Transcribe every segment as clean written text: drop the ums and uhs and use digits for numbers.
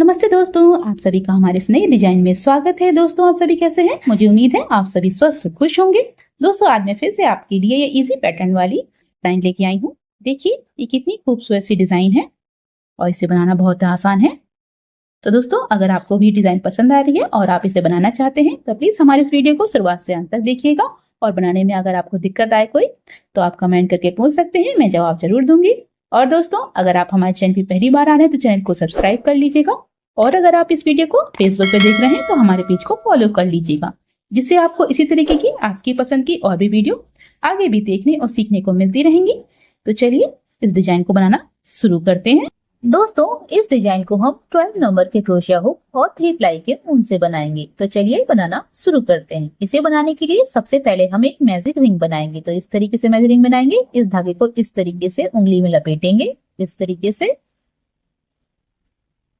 नमस्ते दोस्तों, आप सभी का हमारे इस नए डिजाइन में स्वागत है। दोस्तों आप सभी कैसे हैं? मुझे उम्मीद है आप सभी स्वस्थ और खुश होंगे। दोस्तों आज मैं फिर से आपके लिए ये इजी पैटर्न वाली डिजाइन लेके आई हूँ। देखिए ये कितनी खूबसूरत सी डिजाइन है और इसे बनाना बहुत आसान है। तो दोस्तों अगर आपको भी डिजाइन पसंद आ रही है और आप इसे बनाना चाहते हैं तो प्लीज हमारे इस वीडियो को शुरुआत से अंत तक देखिएगा। और बनाने में अगर आपको दिक्कत आए कोई तो आप कमेंट करके पूछ सकते हैं, मैं जवाब जरूर दूंगी। और दोस्तों अगर आप हमारे चैनल पर पहली बार आ रहे हैं तो चैनल को सब्सक्राइब कर लीजिएगा। और अगर आप इस वीडियो को फेसबुक पे देख रहे हैं तो हमारे पेज को फॉलो कर लीजिएगा, जिससे आपको इसी तरीके की आपकी पसंद की और भी वीडियो आगे भी देखने और सीखने को मिलती रहेंगी। तो चलिए इस डिजाइन को बनाना शुरू करते हैं। दोस्तों इस डिजाइन को हम 12 नंबर के क्रोशिया हुक और 3 प्लाई के ऊन से बनाएंगे। तो चलिए बनाना शुरू करते हैं। इसे बनाने के लिए सबसे पहले हम एक मैजिक रिंग बनाएंगे। तो इस तरीके से मैजिक रिंग बनाएंगे। इस धागे को इस तरीके से उंगली में लपेटेंगे, इस तरीके से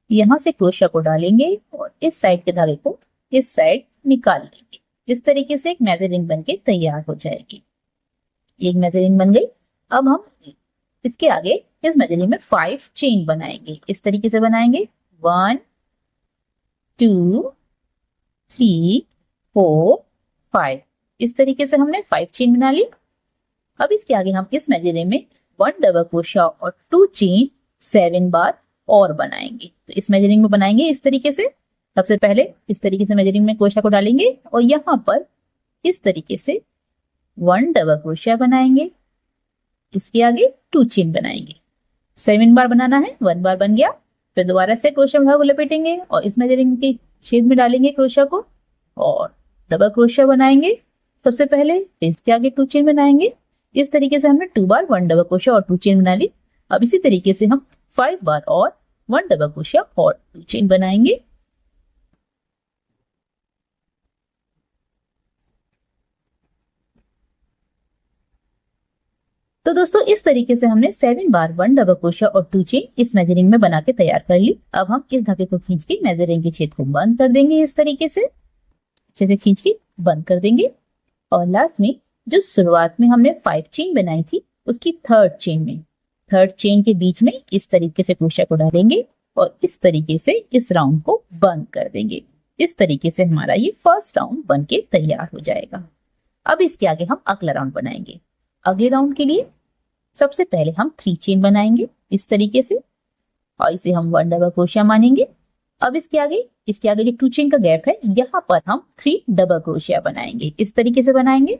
यहाँ से क्रोशिया को डालेंगे और इस साइड के धागे को इस साइड निकाल लेंगे। इस तरीके से एक मैजिक रिंग बनके तैयार हो जाएगी। एक मैजिक रिंग बन गई। अब हम इसके आगे इस मैजिक रिंग में 5 चेन बनाएंगे। इस तरीके से बनाएंगे 1 2 3 4 5। इस तरीके से हमने 5 चेन बना ली। अब इसके आगे हम इस मैजिक रिंग में 1 डबल क्रोशिया और 2 चेन 7 बार और बनाएंगे। तो इस मेजरिंग में बनाएंगे इस तरीके से। सबसे पहले इस तरीके से मेजरिंग में क्रोशिया को डालेंगे और यहाँ पर इस तरीके से 1 डबल क्रोशिया बनाएंगे। इसके आगे 2 चेन बनाएंगे। 7 बार बनाना है, 1 बार बन गया। फिर दोबारा से क्रोशिया धागे को लपेटेंगे और इस मेजरिंग के छेद में डालेंगे क्रोशिया को और डबल क्रोशिया बनाएंगे सबसे पहले। फिर इसके आगे 2 चेन बनाएंगे। इस तरीके से हमने 2 बार 1 डबल क्रोशिया और 2 चेन बना ली। अब इसी तरीके से हम 5 बार और 1 डबल क्रोशिया और 2 चेन बनाएंगे। तो दोस्तों इस तरीके से हमने 7 बार 1 डबल क्रोशिया और 2 चेन इस मेजरिंग में बना के तैयार कर ली। अब हम इस धागे को खींच के मेजरिंग के छेद को बंद कर देंगे। इस तरीके से अच्छे से खींच के बंद कर देंगे। और लास्ट में जो शुरुआत में हमने 5 चेन बनाई थी उसकी थर्ड चेन के बीच में इस तरीके से क्रोशिया को डालेंगे और इस तरीके से इस राउंड को बंद कर देंगे। इस तरीके से हमारा ये फर्स्ट राउंड बन के तैयार हो जाएगा। अब इसके आगे हम अगला राउंड बनाएंगे। अगले राउंड के लिए सबसे पहले हम 3 चेन बनाएंगे इस तरीके से और इसे हम 1 डबल क्रोशिया मानेंगे। अब इसके आगे जो 2 चेन का गैप है यहाँ पर हम 3 डबल क्रोशिया बनाएंगे। इस तरीके से बनाएंगे।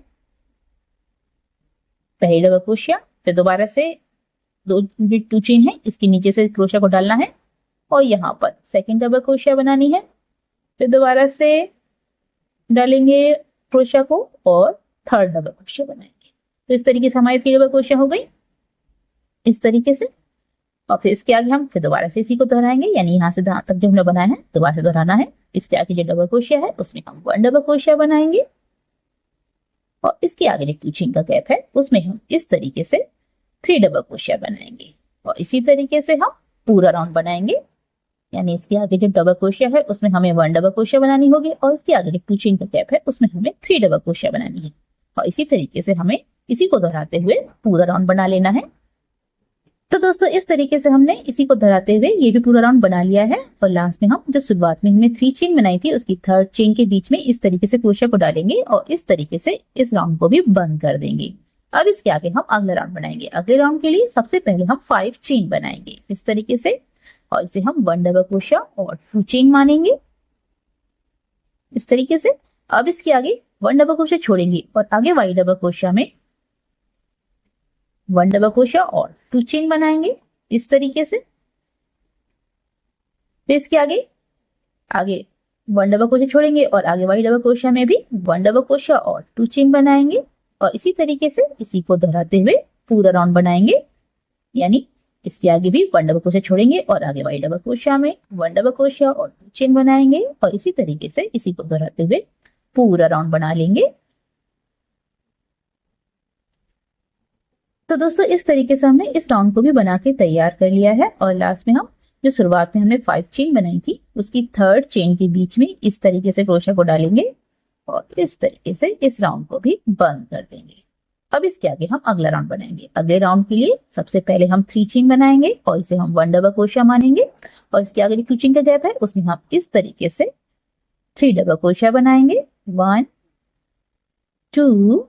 पहले डबल क्रोशिया, फिर दोबारा से 2 चेन है इसके नीचे से क्रोशिया को डालना है और यहाँ पर सेकंड डबल क्रोशिया बनानी है। फिर दोबारा से डालेंगे क्रोशिया को और थर्ड डबल क्रोशिया बनाएंगे। तो इस तरीके से हमारी 3 डबल क्रोशिया हो गई इस तरीके से। और फिर इसके आगे हम फिर दोबारा से इसी को दोहराएंगे, यानी यहाँ से यहाँ तक जो हमने बनाया है दोबारा से दोहराना है। इसके आगे जो डबल क्रोशिया है उसमें हम 1 डबल क्रोशिया बनाएंगे और इसके आगे जो 2 चेन का गैप है उसमें हम इस तरीके से 3 डबल क्रोशिया बनाएंगे और इसी तरीके से हम पूरा राउंड बनाएंगे। यानी इसके आगे जो डबल क्रोशिया है उसमें हमें 1 डबल क्रोशिया बनानी होगी और इसके आगे जो 2 चेन का गैप है उसमें हमें 3 डबल क्रोशिया बनानी है। और इसी तरीके से हमें इसी को दोहराते हुए पूरा राउंड बना लेना है। तो दोस्तों इस तरीके से हमने इसी को दोहराते हुए ये भी पूरा राउंड बना लिया है। और लास्ट में हम जो शुरुआत में हमने 3 चेन बनाई थी उसकी थर्ड चेन के बीच में इस तरीके से क्रोशिया को डालेंगे और इस तरीके से इस राउंड को भी बंद कर देंगे। अब इसके आगे हम अगला राउंड बनाएंगे। अगले राउंड के लिए सबसे पहले हम 5 चेन बनाएंगे इस तरीके से और इसे हम 1 डबल क्रोशिया और 2 चेन मानेंगे इस तरीके से। अब इसके आगे 1 डबल क्रोशिया छोड़ेंगे और आगे वाई डबल क्रोशिया में 1 डबल क्रोशिया और 2 चेन बनाएंगे इस तरीके से। फिर इसके आगे 1 डबल क्रोशिया छोड़ेंगे और आगे वाई डबल क्रोशिया में भी 1 डबल क्रोशिया और 2 चेन बनाएंगे और इसी तरीके से इसी को दोहराते हुए पूरा राउंड बनाएंगे। यानी इसके आगे भी 1 डबल क्रोशिया छोड़ेंगे और आगे वाई डबल क्रोशिया में 1 डबल क्रोशिया और 2 चेन बनाएंगे और इसी तरीके से इसी को दोहराते हुए पूरा राउंड बना लेंगे। तो दोस्तों इस तरीके से हमने इस राउंड को भी बना के तैयार कर लिया है। और लास्ट में हम जो शुरुआत में हमने 5 चेन बनाई थी उसकी थर्ड चेन के बीच में इस तरीके से क्रोशिया को डालेंगे और इस तरीके से इस राउंड को भी बंद कर देंगे। अब इसके आगे हम अगला राउंड बनाएंगे। अगले राउंड के लिए सबसे पहले हम 3 चेन बनाएंगे और इसे हम 1 डबल क्रोशिया मानेंगे और इसके आगे जो टू चेन का गैप है उसमें हम इस तरीके से 3 डबल क्रोशिया बनाएंगे। 1 2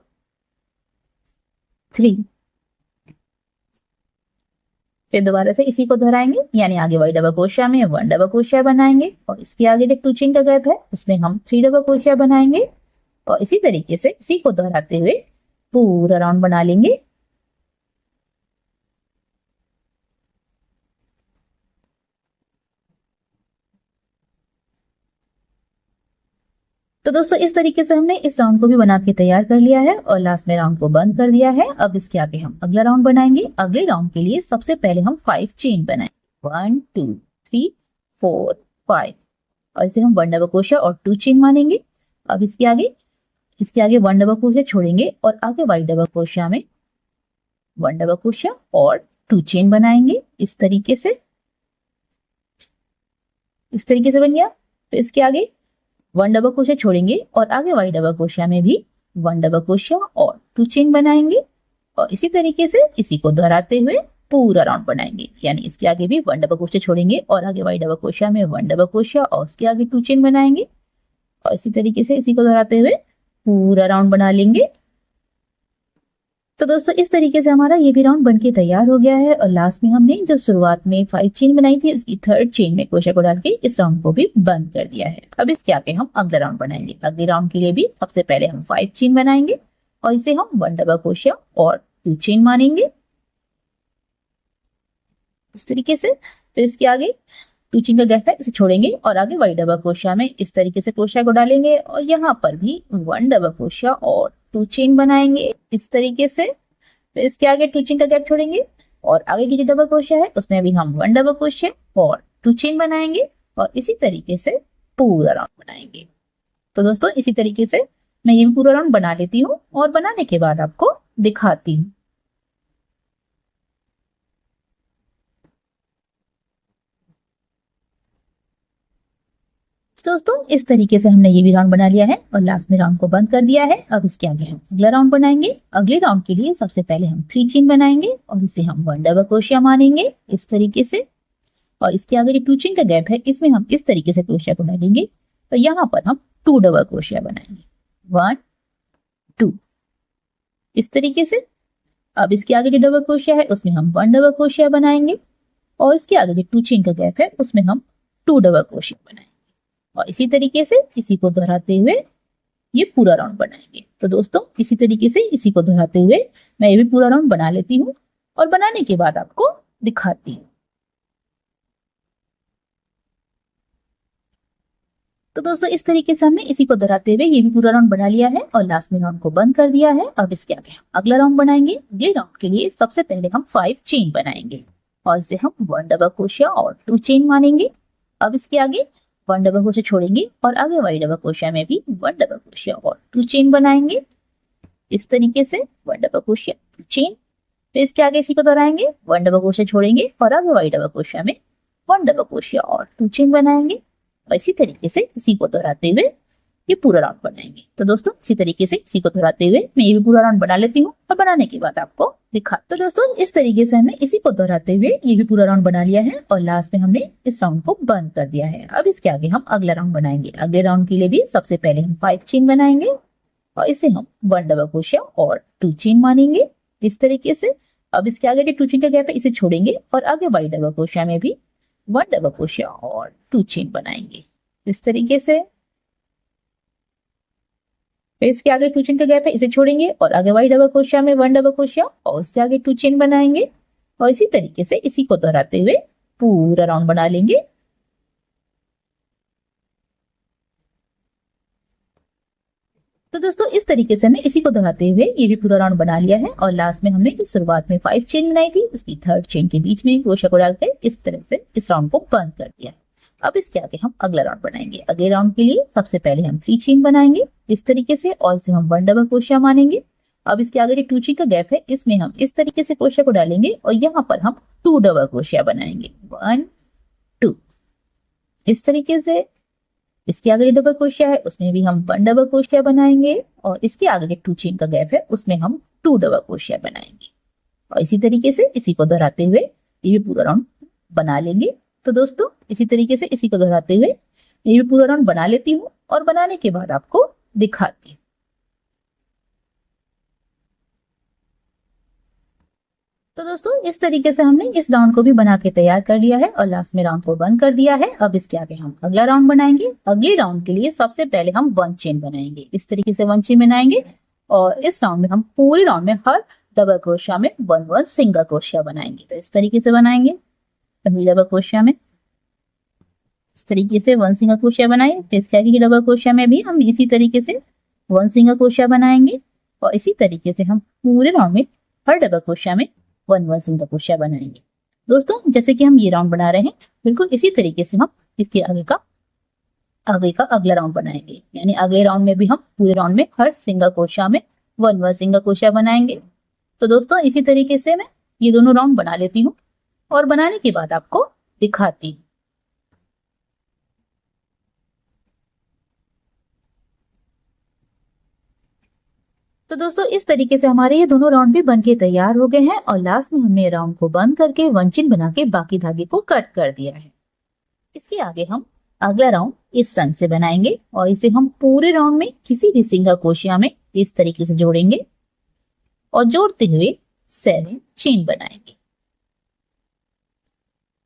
3। फिर दोबारा से इसी को दोहराएंगे, यानी आगे वाई डबल क्रोशिया में 1 डबल क्रोशिया बनाएंगे और इसके आगे जो टू चेन का गैप है उसमें हम 3 डबल क्रोशिया बनाएंगे और इसी तरीके से इसी को दोहराते हुए पूरा राउंड बना लेंगे। तो दोस्तों इस तरीके से हमने इस राउंड को भी बना के तैयार कर लिया है और लास्ट में राउंड को बंद कर दिया है। अब इसके आगे हम अगला राउंड बनाएंगे। अगले राउंड के लिए सबसे पहले हम 5 चेन बनाएंगे। 1 2 3 4 5 और इसे हम 1 डबल क्रोशिया और 2 चेन मानेंगे। अब इसके आगे 1 डबल क्रोशिया छोड़ेंगे और आगे वाई डबल क्रोशिया में 1 डबल क्रोशिया और 2 चेन बनाएंगे। इस तरीके से बन गया। तो इसके आगे 1 डबल क्रोशिया छोड़ेंगे और आगे वाई डबल क्रोशिया में भी 1 डबल क्रोशिया और 2 चेन बनाएंगे और इसी तरीके से इसी को दोहराते हुए पूरा राउंड बनाएंगे, यानी इसके आगे भी 1 डबल क्रोशिया छोड़ेंगे और आगे वाई डबल क्रोशिया में 1 डबल क्रोशिया और उसके आगे 2 चेन बनाएंगे और इसी तरीके से इसी को दोहराते हुए पूरा राउंड बना लेंगे। तो दोस्तों इस तरीके से हमारा ये भी राउंड बनके तैयार हो गया है और लास्ट में हमने जो शुरुआत में 5 चेन बनाई थी उसकी 3rd चेन में क्रोशिया को डाल के इस राउंड को भी बंद कर दिया है। अब इसके आगे हम अगला राउंड बनाएंगे। अगले राउंड के लिए भी सबसे पहले हम 5 चेन बनाएंगे और इसे हम 1 डबल क्रोशिया और 2 चेन मानेंगे इस तरीके से। तो इसके आगे 2 चेन का गैप है, इसे छोड़ेंगे और आगे वाई डबल क्रोशिया में इस तरीके से क्रोशिया को डालेंगे और यहाँ पर भी 1 डबल क्रोशिया और 2 चेन बनाएंगे इस तरीके से। तो इसके आगे 2 चेन का गैप छोड़ेंगे और आगे की जो डबल क्रोशिया है उसमें भी हम 1 डबल क्रोशिया और 2 चेन बनाएंगे और इसी तरीके से पूरा राउंड बनाएंगे। तो दोस्तों इसी तरीके से मैं ये भी पूरा राउंड बना लेती हूँ और बनाने के बाद आपको दिखाती हूँ। दोस्तों इस तरीके से हमने ये भी राउंड बना लिया है और लास्ट में राउंड को बंद कर दिया है। अब इसके आगे हम अगला राउंड बनाएंगे। अगले राउंड के लिए सबसे पहले हम 3 चेन बनाएंगे और इसे हम 1 डबल क्रोशिया मानेंगे इस तरीके से और इसके आगे जो 2 चेन का गैप है इसमें हम इस तरीके से क्रोशिया को डालेंगे तो यहाँ पर हम 2 डबल क्रोशिया बनाएंगे। 1 2 इस तरीके से। अब इसके आगे जो डबल क्रोशिया है उसमें हम 1 डबल क्रोशिया बनाएंगे और इसके आगे जो 2 चेन का गैप है उसमें हम 2 डबल क्रोशिया बनाएंगे और इसी तरीके से इसी को दोहराते हुए ये पूरा राउंड बनाएंगे। तो दोस्तों इसी तरीके से इसी को दोहराते हुए मैं ये भी पूरा राउंड बना लेती हूँ और बनाने के बाद आपको दिखाती हूँ। तो दोस्तों इस तरीके से हमने इसी को दोहराते हुए ये भी पूरा राउंड बना लिया है और लास्ट में राउंड को बंद कर दिया है। अब इसके आगे हम अगला राउंड बनाएंगे। अगले राउंड के लिए सबसे पहले हम 5 चेन बनाएंगे और इसे हम 1 डबल क्रोशिया और 2 चेन मानेंगे। अब इसके आगे 1 डबल क्रोशिया छोड़ेंगे और आगे वाई डबल क्रोशिया में भी 1 डबल क्रोशिया और 2 चेन बनाएंगे इस तरीके से। 1 डबल क्रोशिया 2 चेन। फिर इसके आगे इसी को दोहराएंगे, 1 डबल क्रोशिया छोड़ेंगे और आगे वाई डबल क्रोशिया में 1 डबल क्रोशिया और 2 चेन बनाएंगे और इसी तरीके से इसी को दोहराते हुए ये पूरा राउंड बनाएंगे। तो दोस्तों इसी तरीके से इसी को दोहराते हुए मैं ये भी पूरा राउंड बना लेती हूँ और बनाने के बाद आपको दिखा। तो दोस्तों इस तरीके से हमने इसी को दोहराते हुए ये भी पूरा राउंड बना लिया है और लास्ट में हमने इस राउंड को बंद कर दिया है। अब इसके आगे हम अगला राउंड बनाएंगे। अगले राउंड के लिए भी सबसे पहले हम 5 चेन बनाएंगे और इसे हम 1 डबल क्रोशिया और 2 चेन मानेंगे इस तरीके से। अब इसके आगे जो 2 चेन का गैप है इसे छोड़ेंगे और आगे वाई डबल क्रोशिया में भी 1 डबल क्रोशिया और 2 चेन बनाएंगे इस तरीके से। फिर इसके आगे 2 चेन का गैप है इसे छोड़ेंगे और आगे वाई डबल क्रोशिया में 1 डबल क्रोशिया और उसके आगे 2 चेन बनाएंगे और इसी तरीके से इसी को दोहराते हुए पूरा राउंड बना लेंगे। तो दोस्तों इस तरीके से हमने इसी को दोहराते हुए ये भी पूरा राउंड बना लिया है और लास्ट में हमने जो शुरुआत में 5 चेन बनाई थी उसकी 3rd चेन के बीच में क्रोशिया को डालकर इस तरह से इस राउंड को बंद कर दिया है। अब इसके आगे हम अगला राउंड बनाएंगे। अगले राउंड के लिए सबसे पहले हम 3 चेन बनाएंगे इस तरीके से और इसे हम 1 डबल क्रोशिया मानेंगे। अब इसके आगे जो 2 चेन का गैप है इसमें हम इस तरीके से क्रोशिया को डालेंगे और यहाँ पर हम 2 डबल क्रोशिया बनाएंगे 1 2 इस तरीके से। इसके आगे जो डबल क्रोशिया है उसमें भी हम 1 डबल क्रोशिया बनाएंगे और इसके आगे जो 2 चेन का गैप है उसमें हम 2 डबल क्रोशिया बनाएंगे और इसी तरीके से इसी को दोहराते हुए ये भी पूरा राउंड बना लेंगे तो दोस्तों इसी तरीके से इसी को दोहराते हुए ये भी पूरा राउंड बना लेती हूँ और बनाने के बाद आपको दिखाती हूँ। तो दोस्तों इस तरीके से हमने इस राउंड को भी बना के तैयार कर लिया है और लास्ट में राउंड को बंद कर दिया है। अब इसके आगे हम अगला राउंड बनाएंगे। अगले राउंड के लिए सबसे पहले हम 1 चेन बनाएंगे। इस तरीके से 1 चेन बनाएंगे और इस राउंड में हम पूरे राउंड में हर डबल क्रोशिया में 1 सिंगल क्रोशिया बनाएंगे। तो इस तरीके से बनाएंगे। पहली डबल क्रोशिया में इस तरीके से 1 सिंगल क्रोशिया बनाए। फिर इसके आगे की डबल क्रोशिया में भी हम इसी तरीके से 1 सिंगल क्रोशिया बनाएंगे और इसी तरीके से हम पूरे राउंड में हर डबल क्रोशिया में 1 सिंगल क्रोशिया बनाएंगे। दोस्तों जैसे कि हम ये राउंड बना रहे हैं बिल्कुल इसी तरीके से हम इसके आगे का अगला राउंड बनाएंगे। यानी अगले राउंड में भी हम पूरे राउंड में हर सिंगल क्रोशिया में 1 सिंगल क्रोशिया बनाएंगे। तो दोस्तों इसी तरीके से मैं ये दोनों राउंड बना लेती हूँ और बनाने के बाद आपको दिखाती हूँ। तो दोस्तों इस तरीके से हमारे ये दोनों राउंड भी बनके तैयार हो गए हैं और लास्ट में हमने राउंड को बंद करके 1 चेन बना के बाकी धागे को कट कर दिया है। इसके आगे हम अगला राउंड इस संग से बनाएंगे और इसे हम पूरे राउंड में किसी भी सिंगल क्रोशिया में इस तरीके से जोड़ेंगे और जोड़ते हुए 7 चेन बनाएंगे।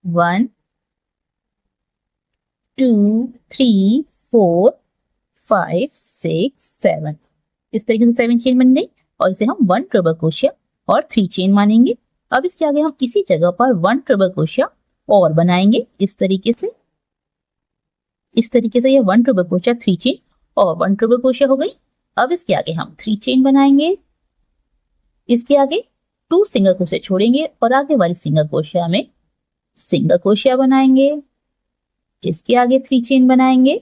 1 2 3 4 5 6 7 इस तरीके से 7 चेन बन गई और इसे हम 1 ट्रिपल क्रोशिया और 3 चेन मानेंगे। अब इसके आगे हम इसी जगह पर 1 ट्रिपल क्रोशिया और बनाएंगे। इस तरीके से ये 1 ट्रिपल क्रोशिया 3 चेन और 1 ट्रिपल क्रोशिया हो गई। अब इसके आगे हम 3 चेन बनाएंगे। इसके आगे 2 सिंगल क्रोशिया छोड़ेंगे और आगे वाली सिंगल क्रोशिया में सिंगल क्रोशिया बनाएंगे। इसके आगे 3 चेन बनाएंगे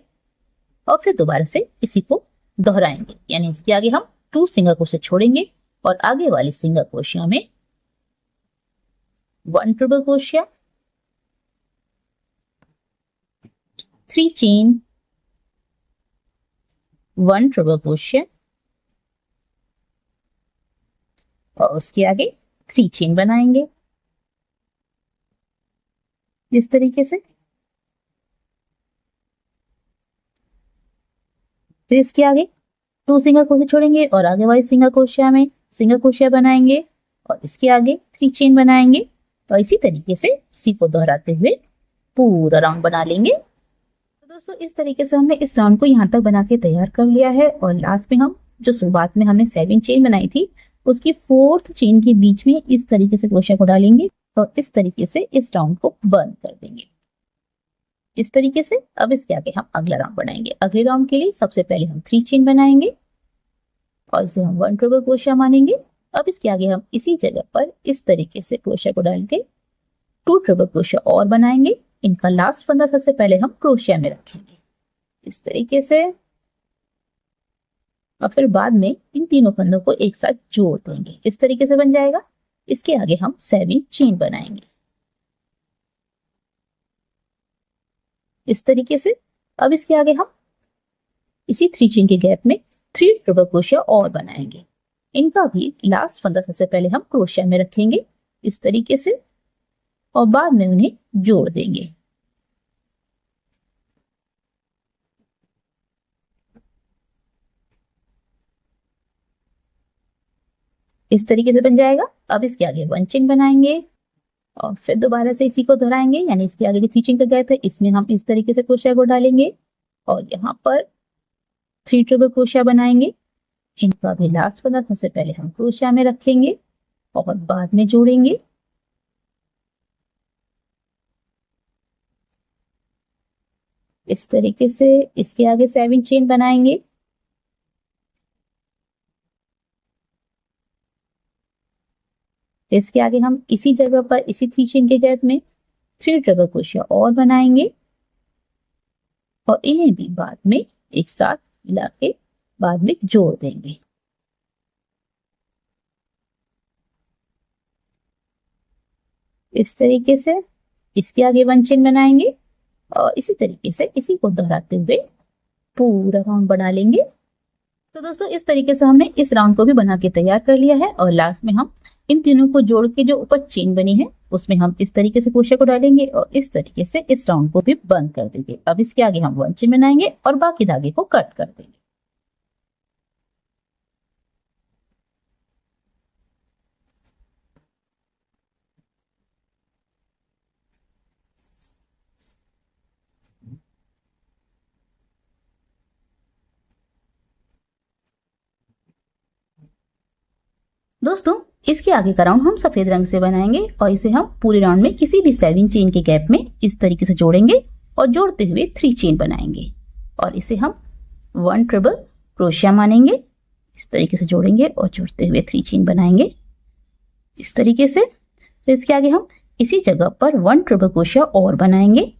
और फिर दोबारा से इसी को दोहराएंगे। यानी इसके आगे हम 2 सिंगल क्रोशिया छोड़ेंगे और आगे वाली सिंगल क्रोशिया में 1 triple crochet, 3 chain, 1 triple crochet और उसके आगे 3 चेन बनाएंगे इस तरीके से। फिर इसके आगे 2 सिंगल क्रोशिया छोड़ेंगे और आगे वाली सिंगल क्रोशिया में सिंगल क्रोशिया बनाएंगे और इसके आगे 3 चेन बनाएंगे और इसी तरीके से इसी को दोहराते हुए पूरा राउंड बना लेंगे। तो दोस्तों इस तरीके से हमने इस राउंड को यहाँ तक बना के तैयार कर लिया है और लास्ट में हम जो शुरुआत में हमने 7 चेन बनाई थी उसकी 4th चेन के बीच में इस तरीके से क्रोशिया को डालेंगे और इस तरीके से इस राउंड को बंद कर देंगे इस तरीके से। अब इसके आगे हम अगला राउंड बनाएंगे। अगले राउंड के लिए सबसे पहले हम 3 चेन बनाएंगे और इसे हम 1 ट्रिपल क्रोशिया मानेंगे। अब इसके आगे हम इसी जगह पर इस तरीके से क्रोशिया को डाल के 2 ट्रिपल क्रोशिया और बनाएंगे। इनका लास्ट फंदा सबसे पहले हम क्रोशिया में रखेंगे इस तरीके से और फिर बाद में इन तीनों फंदों को एक साथ जोड़ देंगे। इस तरीके से बन जाएगा। इसके आगे हम 7 चेन बनाएंगे इस तरीके से। अब इसके आगे हम इसी 3 चेन के गैप में 3 ट्रिपल क्रोशिया और बनाएंगे। इनका भी लास्ट फंदा सबसे पहले हम क्रोशिया में रखेंगे इस तरीके से और बाद में उन्हें जोड़ देंगे इस तरीके से बन जाएगा। अब इसके आगे 1 चेन बनाएंगे और फिर दोबारा से इसी को दोहराएंगे। यानी इसके आगे जो 3 चेन का गैप है इसमें हम इस तरीके से क्रोशिया को डालेंगे और यहाँ पर 3 ट्रिपल क्रोशिया बनाएंगे। इनका भी लास्ट फंदा सबसे पहले हम क्रोशिया में रखेंगे और बाद में जोड़ेंगे इस तरीके से। इसके आगे 7 चेन बनाएंगे इसके आगे हम इसी जगह पर इसी 3 चेन के गैप में 3 ट्रिपल क्रोशिया और बनाएंगे और इन्हें भी बाद में एक साथ मिला के बाद में जोड़ देंगे इस तरीके से। इसके आगे 1 चेन बनाएंगे और इसी तरीके से इसी को दोहराते हुए पूरा राउंड बना लेंगे। तो दोस्तों इस तरीके से हमने इस राउंड को भी बना के तैयार कर लिया है और लास्ट में हम इन तीनों को जोड़ के जो ऊपर चेन बनी है उसमें हम इस तरीके से क्रोशिया को डालेंगे और इस तरीके से इस राउंड को भी बंद कर देंगे। अब इसके आगे हम 1 चेन बनाएंगे और बाकी धागे को कट कर देंगे। दोस्तों इसके आगे का राउंड हम सफेद रंग से बनाएंगे और इसे हम पूरे राउंड में किसी भी 7 चेन के गैप में इस तरीके से जोड़ेंगे और जोड़ते हुए 3 चेन बनाएंगे और इसे हम 1 ट्रिपल क्रोशिया मानेंगे। इस तरीके से जोड़ेंगे और जोड़ते हुए 3 चेन बनाएंगे इस तरीके से। फिर इसके आगे हम इसी जगह पर 1 ट्रिपल क्रोशिया और बनाएंगे।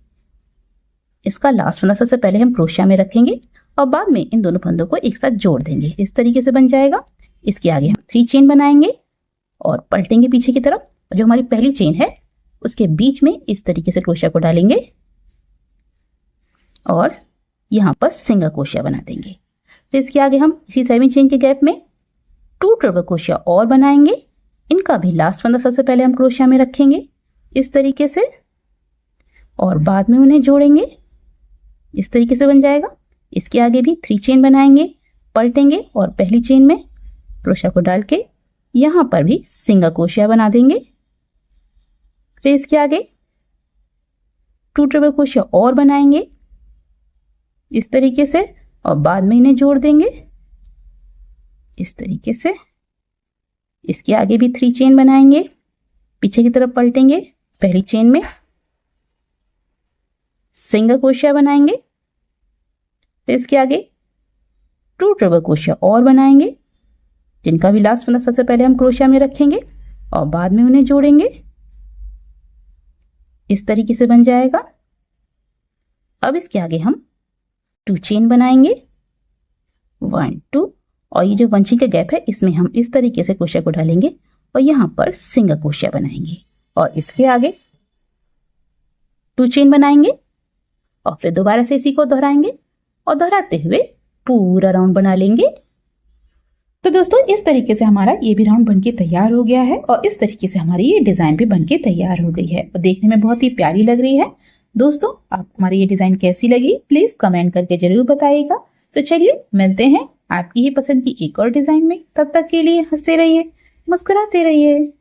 इसका लास्ट फंदा सबसे पहले हम क्रोशिया में रखेंगे और बाद में इन दोनों फंदों को एक साथ जोड़ देंगे। इस तरीके से बन जाएगा। इसके आगे हम 3 चेन बनाएंगे और पलटेंगे पीछे की तरफ। जो हमारी पहली चेन है उसके बीच में इस तरीके से क्रोशिया को डालेंगे और यहाँ पर सिंगल क्रोशिया बना देंगे। फिर इसके आगे हम इसी 7 चेन के गैप में 2 ट्रिपल क्रोशिया और बनाएंगे। इनका भी लास्ट फंदा सबसे पहले हम क्रोशिया में रखेंगे इस तरीके से और बाद में उन्हें जोड़ेंगे। इस तरीके से बन जाएगा। इसके आगे भी 3 चेन बनाएंगे, पलटेंगे और पहली चेन में क्रोशिया को डाल के यहां पर भी सिंगल क्रोशिया बना देंगे। फिर इसके आगे 2 ट्रिपल क्रोशिया और बनाएंगे इस तरीके से और बाद में इन्हें जोड़ देंगे इस तरीके से। इसके आगे भी 3 चेन बनाएंगे, पीछे की तरफ पलटेंगे, पहली चेन में सिंगल क्रोशिया बनाएंगे। फिर इसके आगे 2 ट्रिपल क्रोशिया और बनाएंगे जिनका भी लास्ट फंदा सबसे पहले हम क्रोशिया में रखेंगे और बाद में उन्हें जोड़ेंगे। इस तरीके से बन जाएगा। अब इसके आगे हम 2 चेन बनाएंगे 1 2 और ये जो 1 चेन का गैप है इसमें हम इस तरीके से क्रोशिया को डालेंगे और यहाँ पर सिंगल क्रोशिया बनाएंगे और इसके आगे 2 चेन बनाएंगे और फिर दोबारा से इसी को दोहराएंगे और दोहराते हुए पूरा राउंड बना लेंगे। तो दोस्तों इस तरीके से हमारा ये भी राउंड बनके तैयार हो गया है और इस तरीके से हमारी ये डिजाइन भी बनके तैयार हो गई है और देखने में बहुत ही प्यारी लग रही है। दोस्तों आप हमारी ये डिजाइन कैसी लगी प्लीज कमेंट करके जरूर बताइएगा। तो चलिए मिलते हैं आपकी ही पसंद की एक और डिजाइन में। तब तक के लिए हंसते रहिए, मुस्कुराते रहिए।